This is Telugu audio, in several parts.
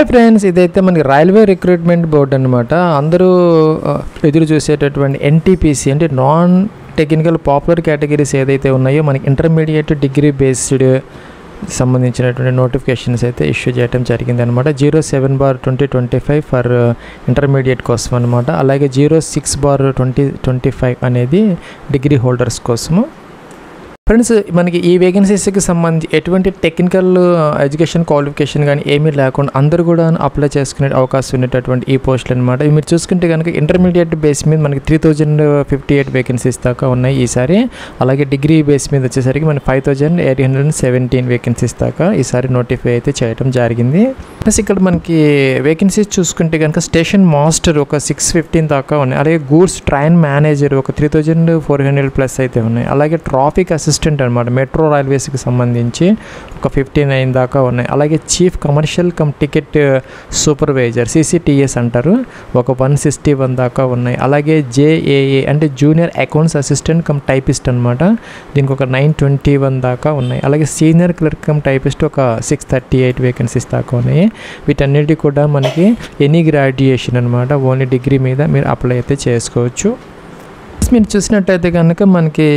ఫ్రెండ్స్, ఇదైతే మనకి రైల్వే రిక్రూట్మెంట్ బోర్డు అనమాట. అందరూ ఎదురు చూసేటటువంటి ఎన్టీపీసీ అంటే నాన్ టెక్నికల్ పాపులర్ కేటగిరీస్ ఏదైతే ఉన్నాయో మనకి ఇంటర్మీడియట్ డిగ్రీ బేస్డ్ సంబంధించినటువంటి నోటిఫికేషన్స్ అయితే ఇష్యూ చేయడం జరిగింది అనమాట. 07/2025 ఫర్ ఇంటర్మీడియట్ కోసం అనమాట. అలాగే 06/2025 అనేది డిగ్రీ హోల్డర్స్ కోసము. ఫ్రెండ్స్, మనకి ఈ వేకెన్సీస్కి సంబంధించి ఎటువంటి టెక్నికల్ ఎడ్యుకేషన్ క్వాలిఫికేషన్ కానీ ఏమీ లేకుండా అందరూ కూడా అప్లై చేసుకునే అవకాశం ఉండేటటువంటి ఈ పోస్టులు అనమాట. మీరు చూసుకుంటే కనుక ఇంటర్మీడియట్ బేస్ మీద మనకి 3058 వేకెన్సీస్ దాకా ఉన్నాయి ఈసారి. అలాగే డిగ్రీ బేస్ మీద వచ్చేసరికి మనకి 5817 వేకెన్సీస్ దాకా ఈసారి నోటిఫై అయితే చేయడం జరిగింది. ప్లస్ ఇక్కడ మనకి వేకెన్సీస్ చూసుకుంటే కనుక స్టేషన్ మాస్టర్ ఒక 615 దాకా ఉన్నాయి. అలాగే గూడ్స్ ట్రైన్ మేనేజర్ ఒక 3400+ అయితే ఉన్నాయి. అలాగే ట్రాఫిక్ అసిస్టెంట్ అనమాట మెట్రో రైల్వేస్కి సంబంధించి ఒక 59 దాకా ఉన్నాయి. అలాగే chief commercial come ticket supervisor CCTS అంటారు ఒక 161 దాకా ఉన్నాయి. అలాగే JAA అంటే junior accounts assistant cum typist అనమాట, దీనికి ఒక 921 దాకా ఉన్నాయి. అలాగే సీనియర్ క్లర్క్ కమ్ టైపిస్ట్ ఒక 638 వేకెన్సీస్ దాకా ఉన్నాయి. వీటన్నిటి కూడా మనకి ఎనీ గ్రాడ్యుయేషన్ అనమాట, ఓన్లీ డిగ్రీ మీద మీరు అప్లై అయితే చేసుకోవచ్చు. మీరు చూసినట్టయితే కనుక మనకి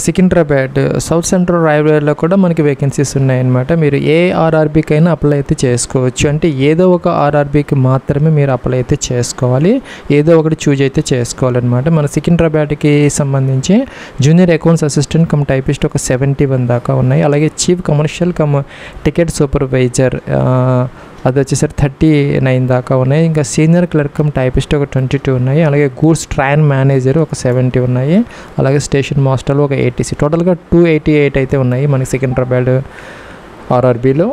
సికింద్రాబాద్ సౌత్ సెంట్రల్ రైల్వేలో కూడా మనకి వేకెన్సీస్ ఉన్నాయన్నమాట. మీరు ఏ RRBకి అయినా అప్లై అయితే చేసుకోవచ్చు. అంటే ఏదో ఒక RRBకి మాత్రమే మీరు అప్లై అయితే చేసుకోవాలి, ఏదో ఒకటి చూజ్ అయితే చేసుకోవాలన్నమాట. మన సికింద్రాబాద్కి సంబంధించి junior accounts assistant cum typist ఒక 71 దాకా ఉన్నాయి. అలాగే chief commercial come ticket supervisor అది వచ్చేసరికి 39 దాకా ఉన్నాయి. ఇంకా సీనియర్ క్లర్క్ కమ్ టైపిస్ట్ ఒక 22 ఉన్నాయి. అలాగే గూడ్స్ ట్రైన్ మేనేజర్ ఒక 70 ఉన్నాయి. అలాగే స్టేషన్ మాస్టర్లు ఒక 80. టోటల్గా 288 అయితే ఉన్నాయి మనకి సికింద్రాబాద్ RRBలో.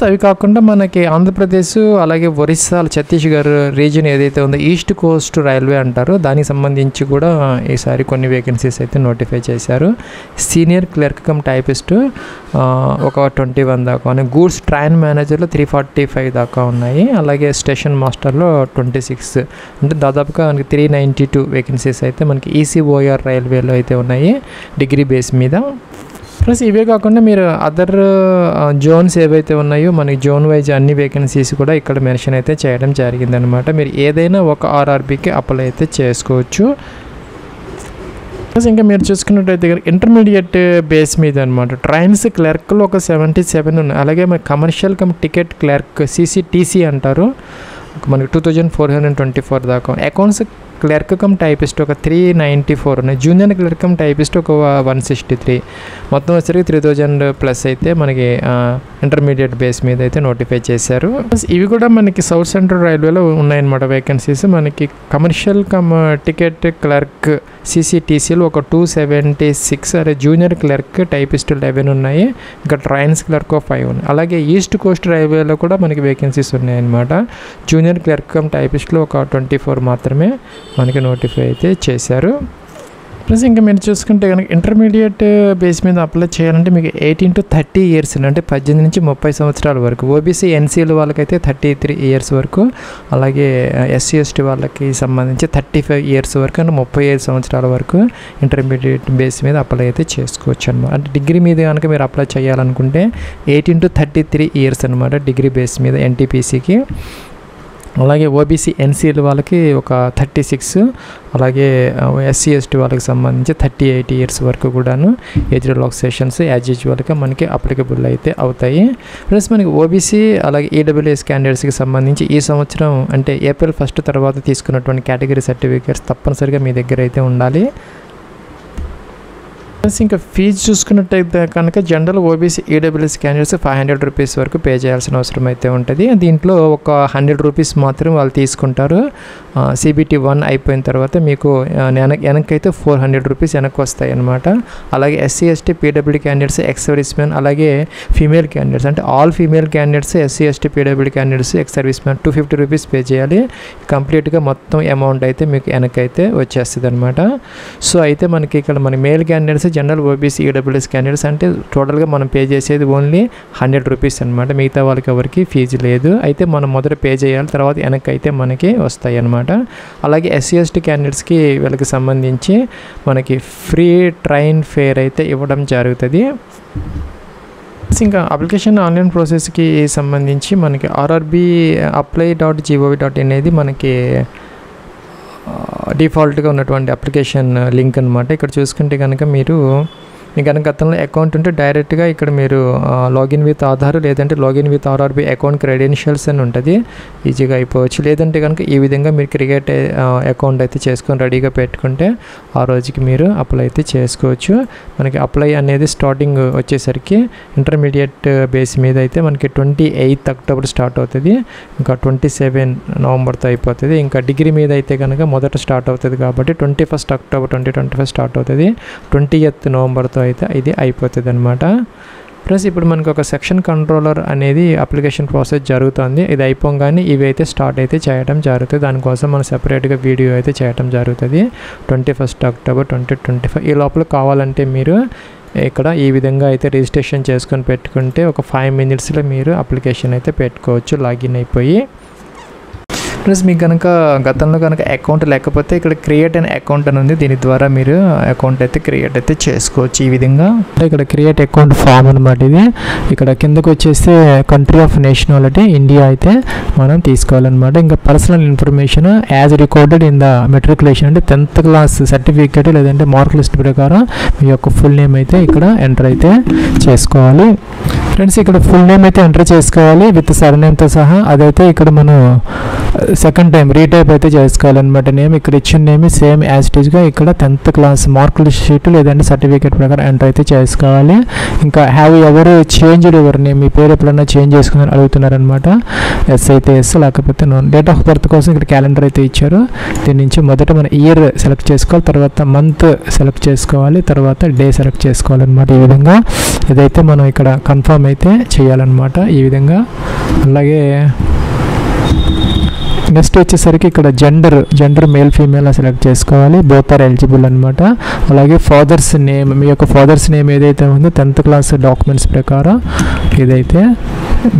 అవి కాకుండా మనకి ఆంధ్రప్రదేశ్ అలాగే ఒరిస్సా ఛత్తీస్గఢ్ రీజియన్ ఏదైతే ఉందో ఈస్ట్ కోస్ట్ రైల్వే అంటారో దానికి సంబంధించి కూడా ఈసారి కొన్ని వేకెన్సీస్ అయితే నోటిఫై చేశారు. సీనియర్ క్లర్క్ కమ్ టైపిస్ట్ ఒక 21 దాకా ఉన్నాయి. గూడ్స్ ట్రైన్ మేనేజర్లో 345 దాకా ఉన్నాయి. అలాగే స్టేషన్ మాస్టర్లో 26 అంటే దాదాపుగా మనకి 392 వేకెన్సీస్ అయితే మనకి ECOR రైల్వేలో అయితే ఉన్నాయి డిగ్రీ బేస్ మీద. ప్లస్ ఇవే కాకుండా మీరు అదర్ జోన్స్ ఏవైతే ఉన్నాయో మనకి జోన్ వైజ్ అన్ని వేకెన్సీస్ కూడా ఇక్కడ మెన్షన్ అయితే చేయడం జరిగిందనమాట. మీరు ఏదైనా ఒక RRBకి అప్లై అయితే చేసుకోవచ్చు. ప్లస్ ఇంకా మీరు చూసుకున్నట్టయితే ఇంటర్మీడియట్ బేస్ మీద అనమాట ట్రైన్స్ క్లర్క్లో ఒక 77 ఉన్నాయి. అలాగే మన commercial come ticket clerk CCTC అంటారు మనకి 2424 దాకా. అకౌంట్స్ క్లర్క్ కమ్ టైపిస్ట్ ఒక 394 ఉన్నాయి. జూనియర్ క్లర్క్ కమ్ టైపిస్ట్ ఒక 163. మొత్తం వచ్చరికి 3000+ అయితే మనకి ఇంటర్మీడియట్ బేస్ మీద అయితే నోటిఫై చేశారు. ఇవి కూడా మనకి సౌత్ సెంట్రల్ రైల్వేలో ఉన్నాయన్నమాట వేకెన్సీస్. మనకి కమర్షియల్ కమ్ టికెట్ క్లర్క్ CCTCలో ఒక 276. అదే జూనియర్ క్లర్క్ టైపిస్ట్ 11 ఉన్నాయి. ఇంకా ట్రైన్స్ క్లర్క్ 5 ఉన్నాయి. అలాగే ఈస్ట్ కోస్ట్ రైల్వేలో కూడా మనకి వేకెన్సీస్ ఉన్నాయన్నమాట. జూనియర్ క్లర్క్ కమ్ టైపిస్ట్లో ఒక 24 మాత్రమే మనకి నోటిఫై అయితే చేశారు. ప్లస్ ఇంకా మీరు చూసుకుంటే కనుక ఇంటర్మీడియట్ బేస్ మీద అప్లై చేయాలంటే మీకు 18 to 30 years అంటే 18 నుంచి 30 సంవత్సరాల వరకు. OBC NCL వాళ్ళకైతే 33 years వరకు. అలాగే SC ST వాళ్ళకి సంబంధించి 35 years వరకు అంటే 35 సంవత్సరాల వరకు ఇంటర్మీడియట్ బేస్ మీద అప్లై అయితే చేసుకోవచ్చు అనమాట. అంటే డిగ్రీ మీద కనుక మీరు అప్లై చేయాలనుకుంటే 18 to 33 years అనమాట డిగ్రీ బేస్ మీద NTPCకి. అలాగే OBC NCL వాళ్ళకి ఒక 36. అలాగే SC ST వాళ్ళకి సంబంధించి 38 years వరకు కూడాను ఏజ్ రిలాక్సేషన్స్ యాజ్ యూజువల్గా మనకి అప్లికబుల్ అయితే అవుతాయి. ప్లస్ మనకి OBC అలాగే EWS క్యాండిడేట్స్కి సంబంధించి ఈ సంవత్సరం అంటే April 1 తర్వాత తీసుకున్నటువంటి కేటగిరీ సర్టిఫికేట్స్ తప్పనిసరిగా మీ దగ్గర అయితే ఉండాలి. ఇంకా ఫీజు చూసుకున్నట్టయితే కనుక general OBC EWS candidates 500 rupees వరకు పే చేయాల్సిన అవసరం అయితే ఉంటుంది. దీంట్లో ఒక 100 రూపీస్ మాత్రం వాళ్ళు తీసుకుంటారు. CBT 1 అయిపోయిన తర్వాత మీకు వెనకైతే 400 రూపీస్ వెనక్కి వస్తాయి అన్నమాట. అలాగే SC ST PWD candidates ex service man అలాగే ఫీమేల్ క్యాండిడేట్స్ అంటే all female candidates SC ST PWD candidates ex service man 250 rupees pay చేయాలి. కంప్లీట్గా మొత్తం అమౌంట్ అయితే మీకు వెనకైతే వచ్చేస్తుంది అనమాట. సో అయితే మనకి ఇక్కడ మన male candidates general OBC EWS candidates అంటే టోటల్గా మనం పే చేసేది ఓన్లీ 100 రూపీస్ అనమాట. మిగతా వాళ్ళకి ఎవరికి ఫీజు లేదు. అయితే మనం మొదట పే చేయాలి, తర్వాత వెనకైతే మనకి వస్తాయి అన్నమాట. అలాగే SC ST క్యాండిడేట్స్కి వీళ్ళకి సంబంధించి మనకి ఫ్రీ ట్రైన్ ఫేర్ అయితే ఇవ్వడం జరుగుతుంది. ఇంకా అప్లికేషన్ ఆన్లైన్ ప్రాసెస్కి సంబంధించి మనకి ఆర్ఆర్బి apply.gov.in అనేది మనకి డిఫాల్ట్గా ఉన్నటువంటి అప్లికేషన్ లింక్ అనమాట. ఇక్కడ చూసుకుంటే కనుక మీకు కనుక గతంలో అకౌంట్ ఉంటే డైరెక్ట్గా ఇక్కడ మీరు లాగిన్ విత్ ఆధార్ లేదంటే login with RRB account credentials అని ఉంటుంది, ఈజీగా అయిపోవచ్చు. లేదంటే కనుక ఈ విధంగా మీరు క్రియేట్ అకౌంట్ అయితే చేసుకొని రెడీగా పెట్టుకుంటే ఆ రోజుకి మీరు అప్లై అయితే చేసుకోవచ్చు. మనకి అప్లై అనేది స్టార్టింగ్ వచ్చేసరికి ఇంటర్మీడియట్ బేస్ మీద అయితే మనకి 28 అక్టోబర్ స్టార్ట్ అవుతుంది, ఇంకా 27 నవంబర్తో అయిపోతుంది. ఇంకా డిగ్రీ మీద అయితే కనుక మొదట స్టార్ట్ అవుతుంది కాబట్టి 21 అక్టోబర్ 2025 స్టార్ట్ అవుతుంది, 20th నవంబర్తో అయితే ఇది అయిపోతుంది అనమాట. ప్లస్ ఇప్పుడు మనకు ఒక సెక్షన్ కంట్రోలర్ అనేది అప్లికేషన్ ప్రాసెస్ జరుగుతుంది. ఇది అయిపోగానే ఇవి అయితే స్టార్ట్ అయితే చేయడం జరుగుతుంది. దానికోసం మనం సెపరేట్గా వీడియో అయితే చేయడం జరుగుతుంది 21 అక్టోబర్ 2025. ఈ లోపల కావాలంటే మీరు ఇక్కడ ఈ విధంగా అయితే రిజిస్ట్రేషన్ చేసుకొని పెట్టుకుంటే ఒక 5 minutesలో మీరు అప్లికేషన్ అయితే పెట్టుకోవచ్చు లాగిన్ అయిపోయి. ప్లస్ మీకు కనుక గతంలో కనుక అకౌంట్ లేకపోతే ఇక్కడ క్రియేట్ అనే అకౌంట్ అని ఉంది, దీని ద్వారా మీరు అకౌంట్ అయితే క్రియేట్ అయితే చేసుకోవచ్చు. ఈ విధంగా ఇక్కడ క్రియేట్ అకౌంట్ ఫామ్ అనమాట. ఇది ఇక్కడ కిందకు వచ్చేస్తే కంట్రీ ఆఫ్ నేషనాలిటీ ఇండియా అయితే మనం తీసుకోవాలన్నమాట. ఇంకా personal information as recorded in the matriculation అంటే 10th క్లాస్ సర్టిఫికేట్ లేదంటే మార్క్ లిస్ట్ ప్రకారం మీ యొక్క ఫుల్ నేమ్ అయితే ఇక్కడ ఎంటర్ అయితే చేసుకోవాలి. ఫ్రెండ్స్ ఇక్కడ ఫుల్ నేమ్ అయితే ఎంటర్ చేసుకోవాలి విత్ సర్నేమ్తో సహా. అదైతే ఇక్కడ మనం సెకండ్ టైం రీటైప్ అయితే చేసుకోవాలన్నమాట. నేమ్ ఇక్కడ ఇచ్చిన నేమ్ సేమ్ యాజ్ ఇట్ ఈస్గా ఇక్కడ 10th class mark list sheet లేదంటే సర్టిఫికేట్ ప్రకారం ఎంటర్ అయితే చేసుకోవాలి. ఇంకా హ్యావ్ ఎవరు చేంజ్డ్ యువర్ నేమ్, మీ పేరు ఎప్పుడైనా చేంజ్ చేసుకుని అడుగుతున్నారనమాట. ఎస్ అయితే ఎస్, లేకపోతే నో. డేట్ ఆఫ్ బర్త్ కోసం ఇక్కడ క్యాలెండర్ అయితే ఇచ్చారు. దీని నుంచి మొదట మన ఇయర్ సెలెక్ట్ చేసుకోవాలి, తర్వాత మంత్ సెలెక్ట్ చేసుకోవాలి, తర్వాత డే సెలెక్ట్ చేసుకోవాలన్నమాట. ఈ విధంగా ఇదైతే మనం ఇక్కడ కన్ఫర్మ్ అయితే చేయాలన్నమాట ఈ విధంగా. అలాగే నెక్స్ట్ వచ్చేసరికి ఇక్కడ జెండర్ మేల్ ఫీమేల్ సెలెక్ట్ చేసుకోవాలి, బోత్ ఆర్ ఎలిజిబుల్ అనమాట. అలాగే ఫాదర్స్ నేమ్, మీ యొక్క ఫాదర్స్ నేమ్ ఏదైతే ఉందో 10th క్లాస్ డాక్యుమెంట్స్ ప్రకారం ఇదైతే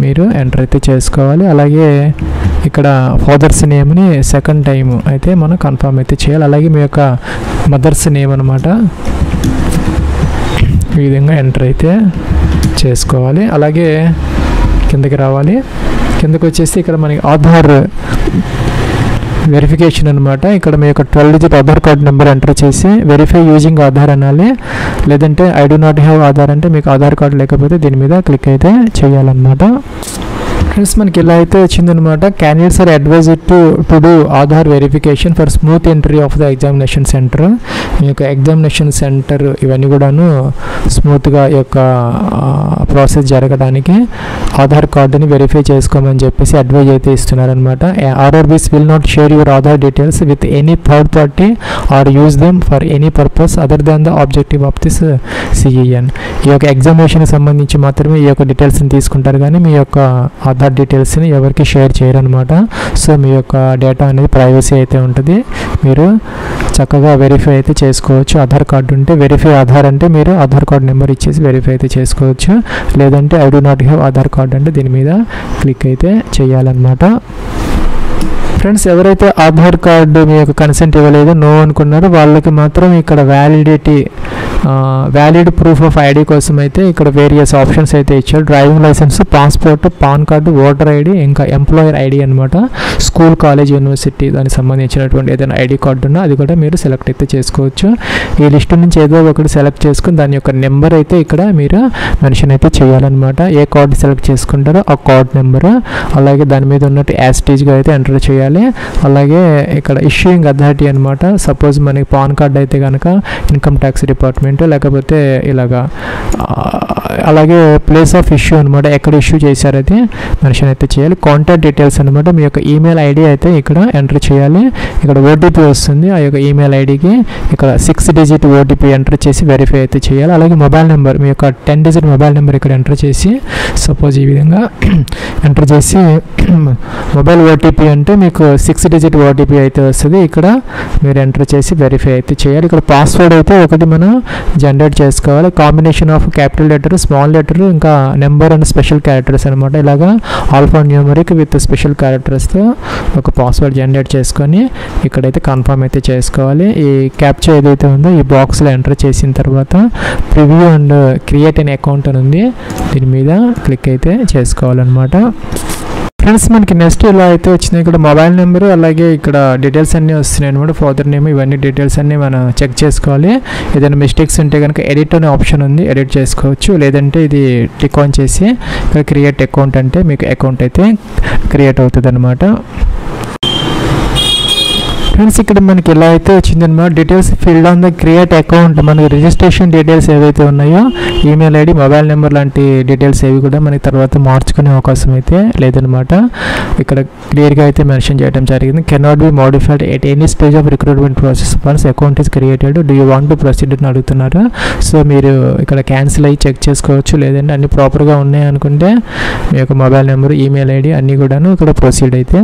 మీరు ఎంటర్ అయితే చేసుకోవాలి. అలాగే ఇక్కడ ఫాదర్స్ నేమ్ని సెకండ్ టైం అయితే మనం కన్ఫర్మ్ అయితే చేయాలి. అలాగే మీ యొక్క మదర్స్ నేమ్ అనమాట ఈ విధంగా ఎంటర్ అయితే చేసుకోవాలి. అలాగే కిందకి రావాలి. కిందకి వచ్చేసి ఇక్కడ మనకి ఆధార్ వెరిఫికేషన్ అనమాట. ఇక్కడ మీ యొక్క 12-digit Aadhaar card number enter చేసి వెరిఫై యూజింగ్ ఆధార్ అనాలి, లేదంటే I do not have Aadhaar అంటే మీకు ఆధార్ కార్డు లేకపోతే దీని మీద క్లిక్ అయితే చేయాలన్నమాట. ఫ్రెండ్స్ మనకి ఇలా అయితే వచ్చిందనమాట. Candidates are advised to do Aadhaar verification for smooth entry of the examination centre. మీ యొక్క ఎగ్జామినేషన్ సెంటర్ ఇవన్నీ కూడాను స్మూత్గా ఈ యొక్క ప్రాసెస్ జరగడానికి ఆధార్ కార్డుని వెరిఫై చేసుకోమని చెప్పేసి అడ్వైజ్ అయితే ఇస్తున్నారనమాట. RRBs will not share your Aadhaar details with any third party or use them for any purpose other than the objective of this CEN. ఈ యొక్క ఎగ్జామినేషన్కి సంబంధించి మాత్రమే ఈ యొక్క డీటెయిల్స్ని తీసుకుంటారు, కానీ మీ యొక్క ఆధార్ డీటెయిల్స్ని ఎవరికి షేర్ చేయరనమాట. సో మీ యొక్క డేటా అనేది ప్రైవసీ అయితే ఉంటుంది. మీరు చక్కగా వెరిఫై అయితే చేసుకోవచ్చు. ఆధార్ కార్డు ఉంటే వెరిఫై ఆధార్ అంటే మీరు ఆధార్ కార్డు నెంబర్ ఇచ్చేసి వెరిఫై అయితే చేసుకోవచ్చు. లేదంటే I do not have Aadhaar card అంటే దీని మీద క్లిక్ అయితే చేయాలన్నమాట. ఫ్రెండ్స్ ఎవరైతే ఆధార్ కార్డు మీ యొక్క కన్సెంట్ ఇవ్వలేదో నో అనుకున్నారో వాళ్ళకి మాత్రం ఇక్కడ వ్యాలిడ్ ప్రూఫ్ ఆఫ్ ఐడి కోసం అయితే ఇక్కడ వేరియస్ ఆప్షన్స్ అయితే ఇచ్చారు. Driving licence, passport, PAN card, voter ID, ఇంకా ఎంప్లాయర్ ఐడి అనమాట. స్కూల్, కాలేజ్, యూనివర్సిటీ దానికి సంబంధించినటువంటి ఏదైనా ఐడి కార్డు ఉన్నా అది కూడా మీరు సెలెక్ట్ అయితే చేసుకోవచ్చు. ఈ లిస్ట్ నుంచి ఏదో ఒకటి సెలెక్ట్ చేసుకుని దాని యొక్క నెంబర్ అయితే ఇక్కడ మీరు మెన్షన్ అయితే చేయాలన్నమాట. ఏ కార్డు సెలెక్ట్ చేసుకుంటారో ఆ కార్డ్ నెంబర్, అలాగే దాని మీద ఉన్నట్టు యాస్టీజ్గా అయితే ఎంటర్ చేయాలి. అలాగే ఇక్కడ ఇష్యూయింగ్ అథారిటీ అనమాట. సపోజ్ మనకి పాన్ కార్డు అయితే కనుక ఇన్కమ్ ట్యాక్స్ డిపార్ట్మెంట్, లేకపోతే ఇలాగా. అలాగే ప్లేస్ ఆఫ్ ఇష్యూ అనమాట, ఎక్కడ ఇష్యూ చేశారు అయితే మెన్షన్ అయితే చేయాలి. కాంటాక్ట్ డీటెయిల్స్ అనమాట, మీ యొక్క ఈమెయిల్ ఐడి అయితే ఇక్కడ ఎంటర్ చేయాలి. ఇక్కడ ఓటీపీ వస్తుంది, ఆ యొక్క ఈమెయిల్ ఐడికి ఇక్కడ 6-digit ఓటీపీ ఎంటర్ చేసి వెరిఫై అయితే చేయాలి. అలాగే మొబైల్ నెంబర్, మీ యొక్క 10-digit మొబైల్ నెంబర్ ఇక్కడ ఎంటర్ చేసి సపోజ్ ఈ విధంగా ఎంటర్ చేసి మొబైల్ ఓటీపీ అంటే మీకు 6 డిజిట్ ఓటీపీ అయితే వస్తుంది. ఇక్కడ మీరు ఎంటర్ చేసి వెరిఫై అయితే చేయాలి. ఇక్కడ పాస్వర్డ్ అయితే ఒకటి మనం జనరేట్ చేసుకోవాలి. Combination of capital letter, small letter, ఇంకా నెంబర్ అండ్ స్పెషల్ క్యారెక్టర్స్ అనమాట. ఇలాగా ఆల్ఫా న్యూమరిక్ విత్ స్పెషల్ క్యారెక్టర్స్తో ఒక పాస్వర్డ్ జనరేట్ చేసుకొని ఇక్కడైతే కన్ఫర్మ్ అయితే చేసుకోవాలి. ఈ క్యాప్చా ఏదైతే ఉందో ఈ బాక్స్లో ఎంటర్ చేసిన తర్వాత ప్రివ్యూ అండ్ క్రియేట్ అనే అకౌంట్ అని ఉంది, దీని మీద క్లిక్ అయితే చేసుకోవాలన్నమాట. ఫ్రెండ్స్ మనకి నెక్స్ట్ ఇలా అయితే వచ్చినాయి. ఇక్కడ మొబైల్ నెంబరు అలాగే ఇక్కడ డీటెయిల్స్ అన్నీ వస్తున్నాయి అనమాట. ఫాదర్ నేమ్ ఇవన్నీ డీటెయిల్స్ అన్నీ మనం చెక్ చేసుకోవాలి. ఏదైనా మిస్టేక్స్ ఉంటే కనుక ఎడిట్ అనే ఆప్షన్ ఉంది, ఎడిట్ చేసుకోవచ్చు. లేదంటే ఇది టిక్ ఆన్ చేసి ఇక్కడ క్రియేట్ అకౌంట్ అంటే మీకు అకౌంట్ అయితే క్రియేట్ అవుతుంది అనమాట. ఫ్రెండ్స్ ఇక్కడ మనకి ఇలా అయితే వచ్చిందనమాట. Details filled on the create account, మనకి రిజిస్ట్రేషన్ డీటెయిల్స్ ఏవైతే ఉన్నాయో ఈమెయిల్ ఐడి, మొబైల్ నెంబర్ లాంటి డీటెయిల్స్ ఏవి కూడా మనకి తర్వాత మార్చుకునే అవకాశం అయితే లేదనమాట. ఇక్కడ క్లియర్గా అయితే మెన్షన్ చేయడం జరిగింది. Cannot be modified at any stage of recruitment process once account is created. Do you want to proceed అని అడుగుతున్నారు. సో మీరు ఇక్కడ క్యాన్సిల్ అయ్యి చెక్ చేసుకోవచ్చు. లేదంటే అన్ని ప్రాపర్గా ఉన్నాయి అనుకుంటే మీ యొక్క మొబైల్ నెంబర్, ఈమెయిల్ ఐడి అన్నీ కూడాను ఇక్కడ ప్రొసీడ్ అయితే